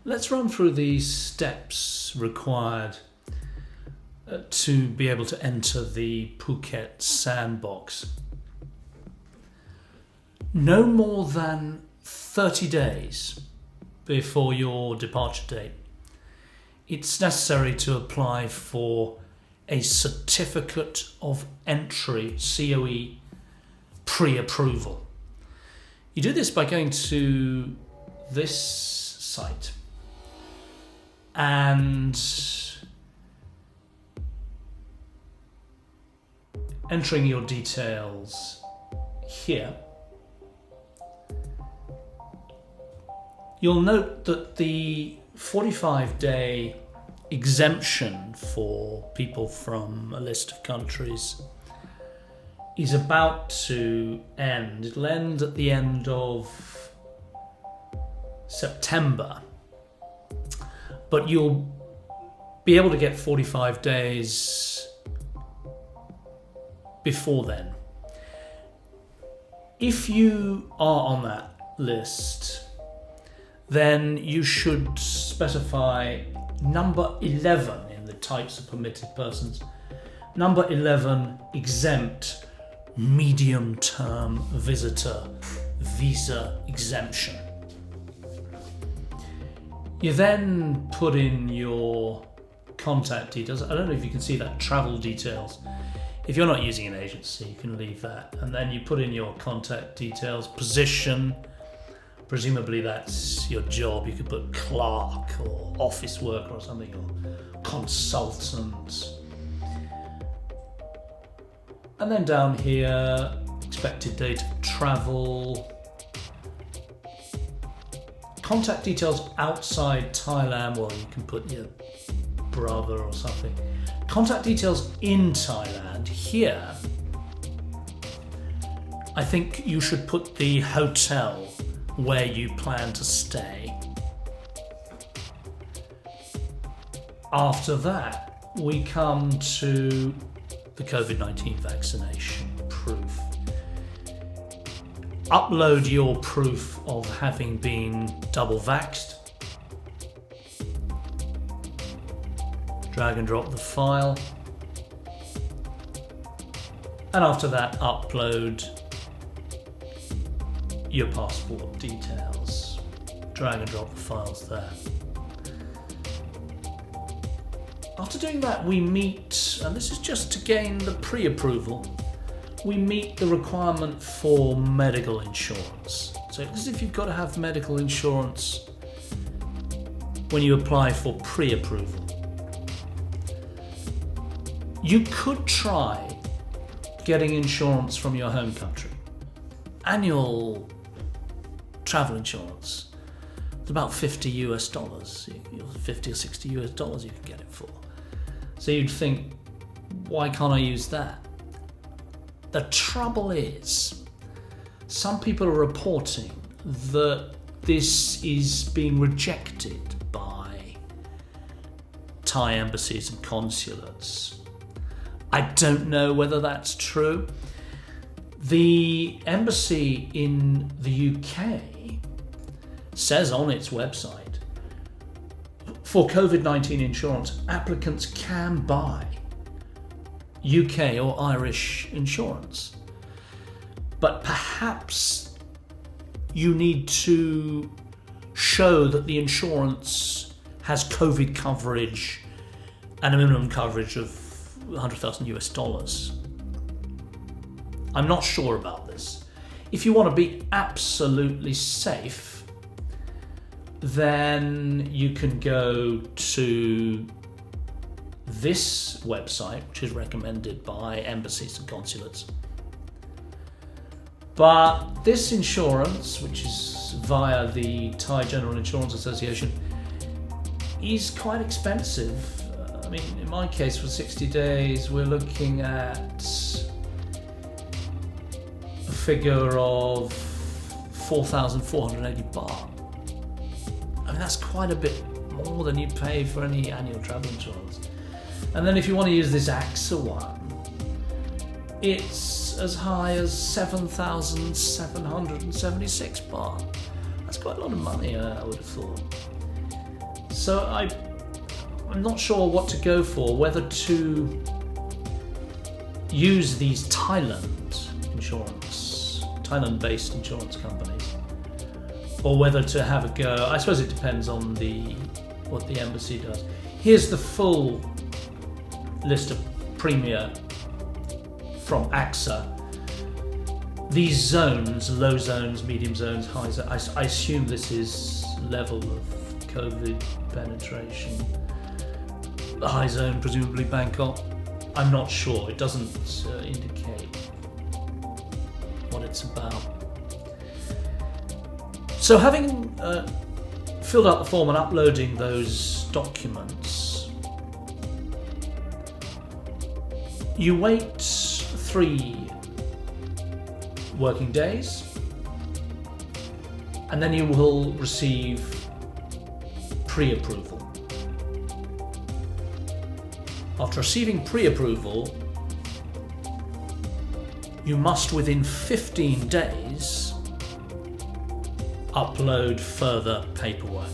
Let's run through the steps required to be able to enter the Phuket Sandbox. No more than 30 days before your departure date, it's necessary to apply for a Certificate of Entry, COE, pre-approval. You do this by going to this site and entering your details here. You'll note that the 45-day exemption for people from a list of countries is about to end. It'll end at the end of September, but you'll be able to get 45 days before then. If you are on that list, then you should specify number 11 in the types of permitted persons. Number 11, exempt, medium-term visitor, visa exemption. You then put in your contact details. I don't know if you can see that, travel details. If you're not using an agency, you can leave that. And then you put in your contact details, position. Presumably that's your job. You could put clerk or office worker or something, or consultant. And then down here, expected date of travel. Contact details outside Thailand. Well, you can put your brother or something. Contact details in Thailand. Here, I think you should put the hotel where you plan to stay. After that, we come to the COVID-19 vaccination proof. Upload your proof of having been double-vaxxed. Drag and drop the file. And after that, upload your passport details. Drag and drop the files there. After doing that, we meet, and this is just to gain the pre-approval, we meet the requirement for medical insurance. So this is if you've got to have medical insurance when you apply for pre-approval. You could try getting insurance from your home country. Annual travel insurance. It's about $50 US, 50 or 60 US dollars you can get it for. So you'd think, why can't I use that? The trouble is, some people are reporting that this is being rejected by Thai embassies and consulates. I don't know whether that's true. The embassy in the UK says on its website, for COVID-19 insurance, applicants can buy UK or Irish insurance. But perhaps you need to show that the insurance has COVID coverage and a minimum coverage of 100,000 US dollars. I'm not sure about this. If you want to be absolutely safe, then you can go to this website, which is recommended by embassies and consulates. But this insurance, which is via the Thai General Insurance Association, is quite expensive. I mean, in my case, for 60 days, we're looking at a figure of 4,480 baht. I mean, that's quite a bit more than you pay for any annual travel insurance. And then if you want to use this Axa one, it's as high as 7,776 baht. That's quite a lot of money, I would have thought. So I'm not sure what to go for, whether to use these Thailand-based insurance companies, or whether to have a go. I suppose it depends on what the embassy does. Here's the full list of Premier from Axa. These zones, low zones, medium zones, high zones, I assume this is level of COVID penetration. The high zone, presumably Bangkok. I'm not sure, it doesn't indicate what it's about. So having filled out the form and uploading those documents, you wait 3 working days, and then you will receive pre-approval. After receiving pre-approval, you must within 15 days upload further paperwork.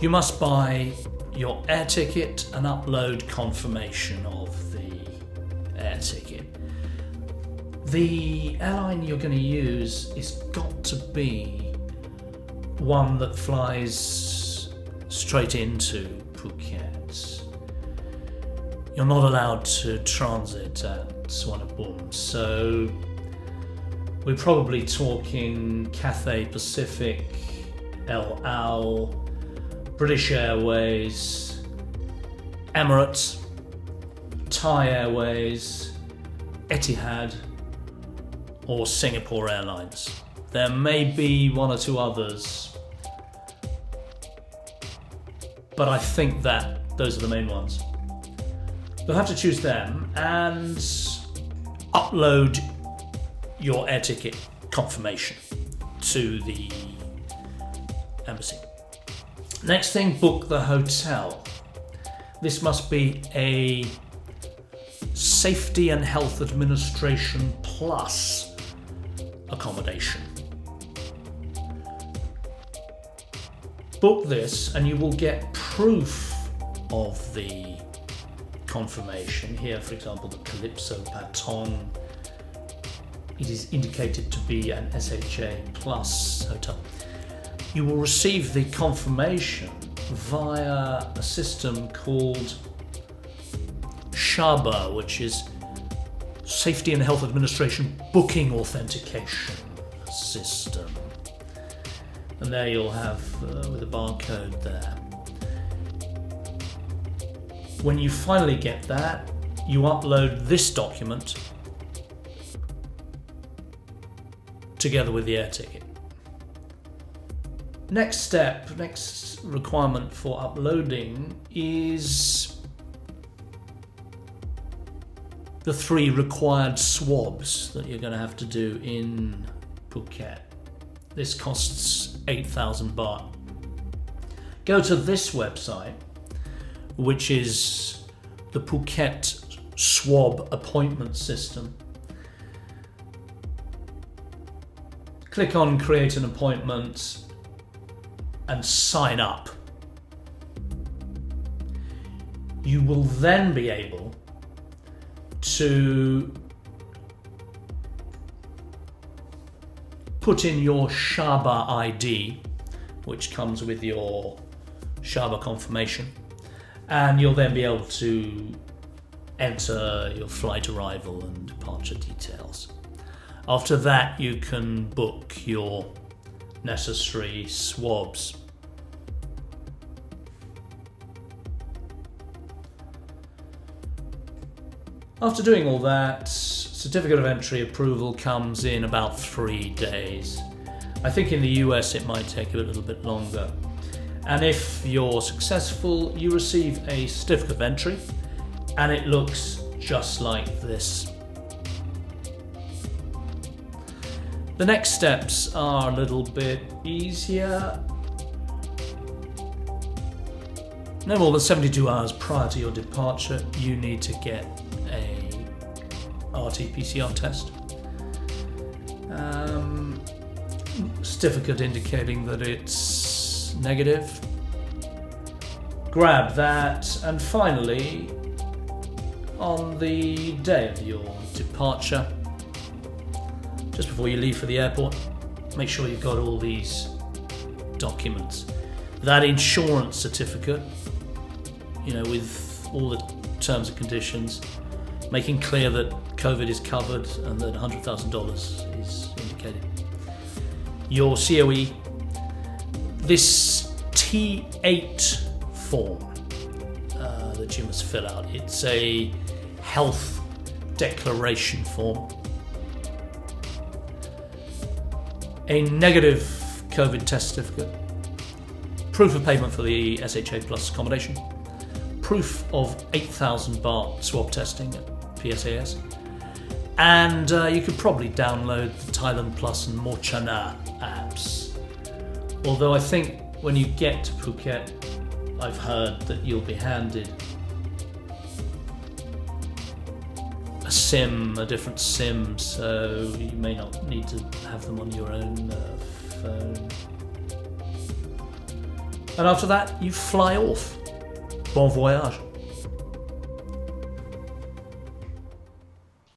You must buy your air ticket and upload confirmation of the air ticket. The airline you're going to use is got to be one that flies straight into Phuket. You're not allowed to transit at Suvarnabhumi, so we're probably talking Cathay Pacific, El Al, British Airways, Emirates, Thai Airways, Etihad, or Singapore Airlines. There may be 1 or 2 others, but I think that those are the main ones. You'll have to choose them and upload your air ticket confirmation to the embassy. Next thing, book the hotel. This must be a Safety and Health Administration plus accommodation. Book this and you will get proof of the confirmation. Here, for example, the Calypso Patong. It is indicated to be an SHA plus hotel. You will receive the confirmation via a system called SHABA, which is Safety and Health Administration Booking Authentication System. And there you'll have with a barcode there. When you finally get that, you upload this document together with the air ticket. Next requirement for uploading is the 3 required swabs that you're going to have to do in Phuket. This costs 8,000 baht. Go to this website, which is the Phuket Swab Appointment System. Click on Create an Appointment and sign up. You will then be able to put in your SHABA ID, which comes with your SHABA confirmation, and you'll then be able to enter your flight arrival and departure details. After that, you can book your necessary swabs. After doing all that, certificate of entry approval comes in about 3 days. I think in the US it might take a little bit longer. And if you're successful, you receive a certificate of entry, and it looks just like this. The next steps are a little bit easier. No more than 72 hours prior to your departure, you need to get a RT-PCR test. certificate indicating that it's negative. Grab that, and finally, on the day of your departure, just before you leave for the airport, make sure you've got all these documents. That insurance certificate, with all the terms and conditions, making clear that COVID is covered and that $100,000 is indicated. Your COE, this T8 form that you must fill out. It's a health declaration form. A negative COVID test certificate, proof of payment for the SHA Plus accommodation, proof of 8,000 baht swab testing at PSAS, and you could probably download the Thailand Plus and Mochana apps. Although I think when you get to Phuket, I've heard that you'll be handed a different SIM, so you may not need to have them on your own phone. And after that, you fly off. Bon voyage.